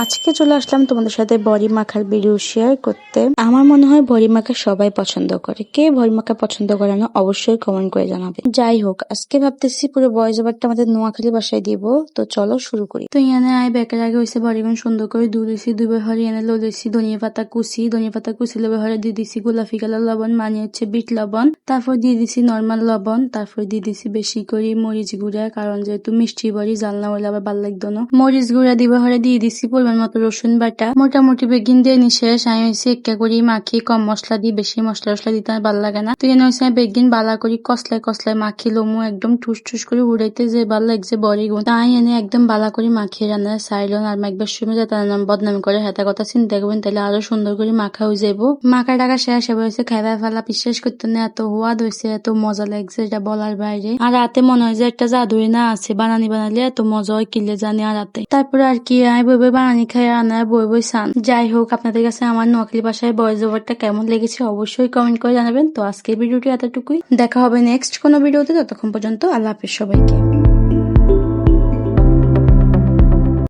আজকে চলে আসলাম তোমাদের সাথে বড়ি মাখার ভিডিও শেয়ার করতে। আমার মনে হয় বড়ি মাখা সবাই পছন্দ করে। কে বড়ি মাখা পছন্দ করে না অবশ্যই কমেন্ট করে জানাবে। যাই হোক, আজকে ভাবতেছি পুরো ভয়েস ওভারটা আমাদের নোয়াখালী বাসায় দিব। তো চলো শুরু করি। তো এনে আই বেকার আগে হয়েছে বড়িগুন সুন্দর করে ধুলেছি, দুই হরে এনে লইছি ধনিয়া পাতা কুচি লেবে হরে দিয়ে দিছি গোলাপি কালার লবণ, মানে হচ্ছে বিট লবণ। তারপর দিয়ে দিছি নর্মাল লবণ, তারপর দিয়ে দিছি বেশি করে মরিচ গুঁড়া, কারণ যেহেতু মিষ্টি বড়ি জাল না হলে আবার ভালো লাগতো না। মরিচ গুঁড়া দিবে হরে দিয়ে দিছি পরিমাণ মতো রসুন বাটা। মোটামুটি বেগিন দিয়ে শেষ আমি হয়েছে একটা করি মাখি, কম মশলা দিই, বেশি মশলা দিতে আর ভালো লাগে না। তো এনে হয়েছে বেগিন বালা করি কসলায় মাখি লমু একদম ঠুস করে উড়াইতে যে ভালো লাগছে বড়ি গুণ, তাই এনে একদম বালা করে মাখিয়ে রান্না সাইলন। আর মাখবার সময় যাতে বদনামি করে হেতা কথা চিন্তা করবেন, তাহলে আরো সুন্দর করে মাখা হয়ে যাবো। মাখা টাকা শেষ হয়েছে খাইবা ফেলা, বিশ্বাস করতে না এত হওয়াদ হয়েছে, এত মজা লাগছে এটা বলার বাইরে। আর রাতে মনে হয় যে একটা জাদুই না আছে, বানালে এত মজা হয় কিলে জানি। আর রাতে তারপরে আর কি আমি বই বানানি খাই আনা বই সান। যাই হোক, আপনাদের কাছে আমার নোয়াখালী ভাষায় ভয়েস ওভারটা কেমন লেগেছে অবশ্যই কমেন্ট করে জানাবেন। তো আজকের ভিডিওটি এতটুকুই, দেখা হবে নেক্সট কোনো ভিডিওতে। ততক্ষণ পর্যন্ত আল্লাহ হাফেজ সবাইকে।